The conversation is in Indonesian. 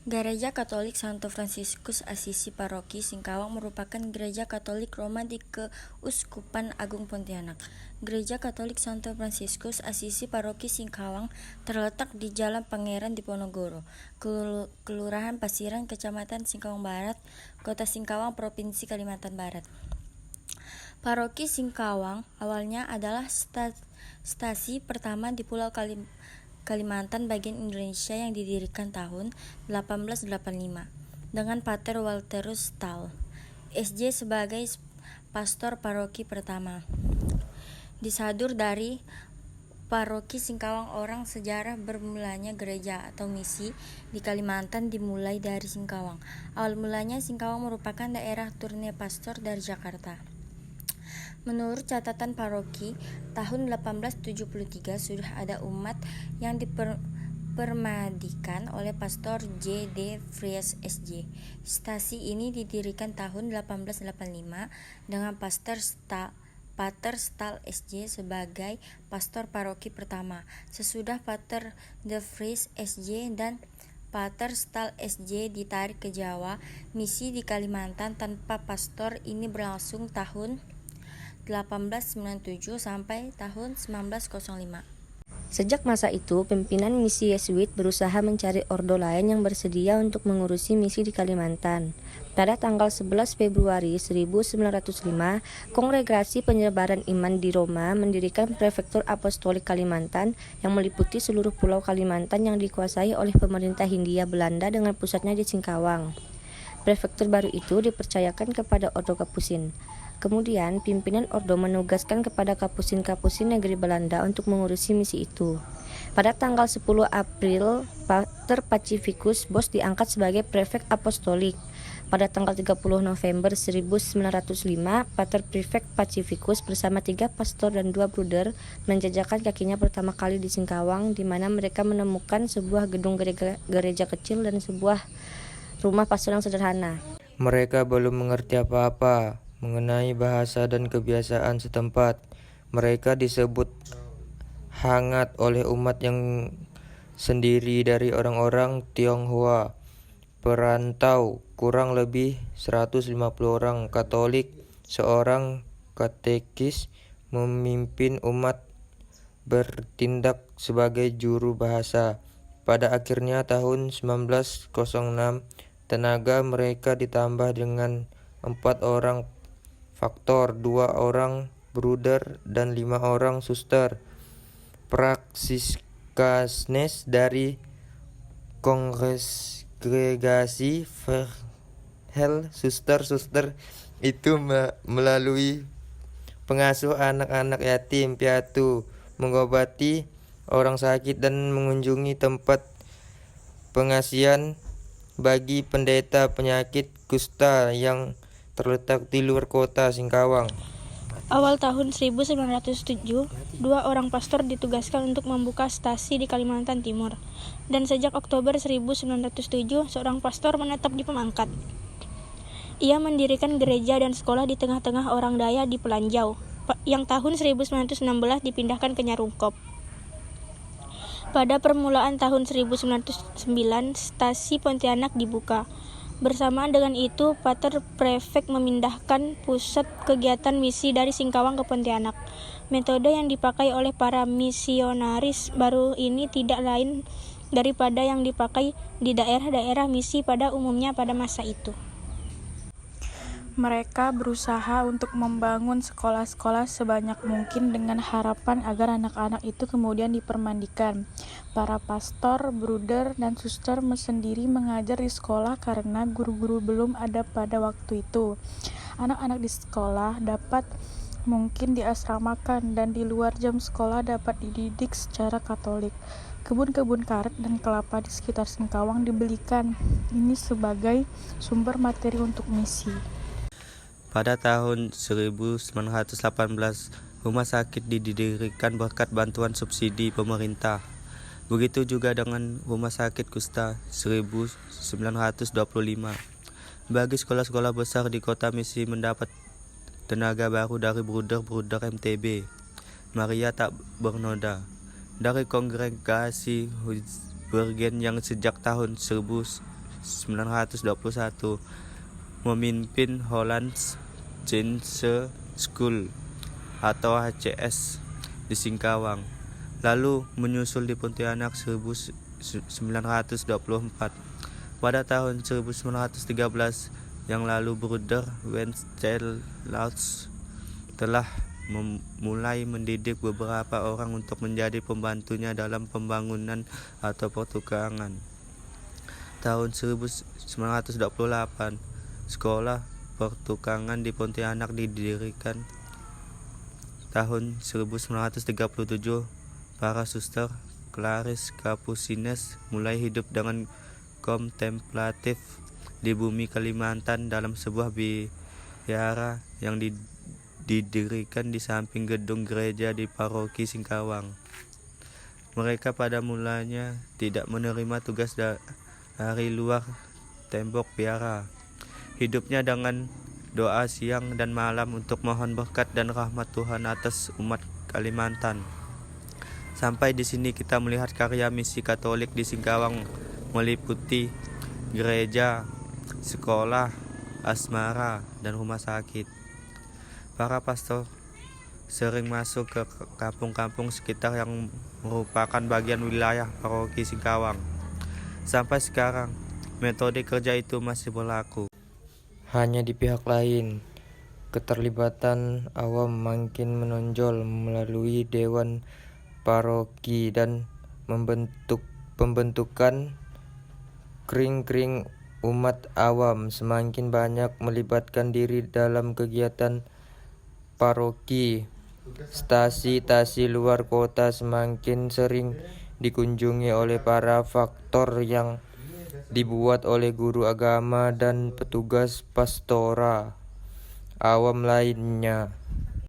Gereja Katolik Santo Fransiskus Asisi Paroki Singkawang merupakan gereja Katolik Roma di Keuskupan Agung Pontianak. Gereja Katolik Santo Fransiskus Asisi Paroki Singkawang terletak di Jalan Pangeran Diponegoro, Kelurahan Pasiran, Kecamatan Singkawang Barat, Kota Singkawang, Provinsi Kalimantan Barat. Paroki Singkawang awalnya adalah stasi pertama di Pulau Kalimantan bagian Indonesia yang didirikan tahun 1885 dengan Pater Walterus Staal, SJ sebagai pastor paroki pertama. Disadur dari Paroki Singkawang, orang sejarah bermulanya gereja atau misi di Kalimantan dimulai dari Singkawang. Awal mulanya Singkawang merupakan daerah turne pastor dari Jakarta. Menurut catatan paroki, tahun 1873 sudah ada umat yang dipermadikan oleh Pastor J. D. Vries SJ. Stasi ini didirikan tahun 1885 dengan Pater Staal SJ sebagai pastor paroki pertama. Sesudah Pater De Vries SJ dan Pater Staal SJ ditarik ke Jawa, misi di Kalimantan tanpa pastor ini berlangsung tahun 1897 sampai tahun 1905. Sejak masa itu, pimpinan misi Yesuit berusaha mencari ordo lain yang bersedia untuk mengurusi misi di Kalimantan. Pada tanggal 11 Februari 1905, Kongregasi Penyebaran Iman di Roma mendirikan Prefektur Apostolik Kalimantan yang meliputi seluruh pulau Kalimantan yang dikuasai oleh pemerintah Hindia Belanda dengan pusatnya di Singkawang. Prefektur baru itu dipercayakan kepada Ordo Kapusin. Kemudian, pimpinan Ordo menugaskan kepada kapusin-kapusin negeri Belanda untuk mengurusi misi itu. Pada tanggal 10 April, Pater Pacificus Bos diangkat sebagai prefek apostolik. Pada tanggal 30 November 1905, Pater Prefek Pacificus bersama 3 pastor dan 2 bruder menjajakan kakinya pertama kali di Singkawang, di mana mereka menemukan sebuah gedung gereja kecil dan sebuah rumah pastor yang sederhana. Mereka belum mengerti apa-apa mengenai bahasa dan kebiasaan setempat. Mereka disebut hangat oleh umat yang sendiri dari orang-orang Tionghoa, perantau, kurang lebih 150 orang Katolik, seorang katekis memimpin umat bertindak sebagai juru bahasa. Pada akhirnya tahun 1906, tenaga mereka ditambah dengan 4 orang faktor, 2 orang bruder, dan 5 orang suster. Praksiskanes dari Kongregasi Verhel, suster-suster itu melalui pengasuh anak-anak yatim piatu, mengobati orang sakit, dan mengunjungi tempat pengasihan bagi pendeta penyakit kusta yang terletak di luar kota Singkawang. Awal tahun 1907, 2 orang pastor ditugaskan untuk membuka stasi di Kalimantan Timur. Dan sejak Oktober 1907, seorang pastor menetap di Pemangkat. Ia mendirikan gereja dan sekolah di tengah-tengah orang Daya di Pelanjau, yang tahun 1916 dipindahkan ke Nyarungkop. Pada permulaan tahun 1909, stasi Pontianak dibuka. Bersamaan dengan itu, Pater Prefek memindahkan pusat kegiatan misi dari Singkawang ke Pontianak. Metode yang dipakai oleh para misionaris baru ini tidak lain daripada yang dipakai di daerah-daerah misi pada umumnya pada masa itu. Mereka berusaha untuk membangun sekolah-sekolah sebanyak mungkin dengan harapan agar anak-anak itu kemudian dipermandikan. Para pastor, bruder, dan suster sendiri mengajar di sekolah karena guru-guru belum ada pada waktu itu. Anak-anak di sekolah dapat mungkin diasramakan dan di luar jam sekolah dapat dididik secara Katolik. Kebun-kebun karet dan kelapa di sekitar Singkawang dibelikan. Ini sebagai sumber materi untuk misi. Pada tahun 1918, rumah sakit didirikan berkat bantuan subsidi pemerintah. Begitu juga dengan rumah sakit kusta 1925. Bagi sekolah-sekolah besar di kota misi mendapat tenaga baru dari bruder-bruder MTB, Maria Tak Bernoda, dari Kongregasi Huisbergen yang sejak tahun 1921 memimpin Hollands Chance School atau HCS di Singkawang. Lalu menyusul di Pontianak 1924. Pada tahun 1913 yang lalu Bruder Wenceslas telah mulai mendidik beberapa orang untuk menjadi pembantunya dalam pembangunan atau pertukangan. Tahun 1928, sekolah pertukangan di Pontianak didirikan. Tahun 1937, para suster Clarice Capucines mulai hidup dengan kontemplatif di bumi Kalimantan dalam sebuah biara yang didirikan di samping gedung gereja di paroki Singkawang. Mereka pada mulanya tidak menerima tugas dari luar tembok biara. Hidupnya dengan doa siang dan malam untuk mohon berkat dan rahmat Tuhan atas umat Kalimantan. Sampai di sini kita melihat karya misi Katolik di Singkawang meliputi gereja, sekolah, asmara, dan rumah sakit. Para pastor sering masuk ke kampung-kampung sekitar yang merupakan bagian wilayah paroki Singkawang. Sampai sekarang, metode kerja itu masih berlaku. Hanya di pihak lain, keterlibatan awam makin menonjol melalui dewan paroki dan pembentukan kring-kring umat awam semakin banyak melibatkan diri dalam kegiatan paroki. Stasi-stasi luar kota semakin sering dikunjungi oleh para faktor yang dibuat oleh guru agama dan petugas pastoral awam lainnya.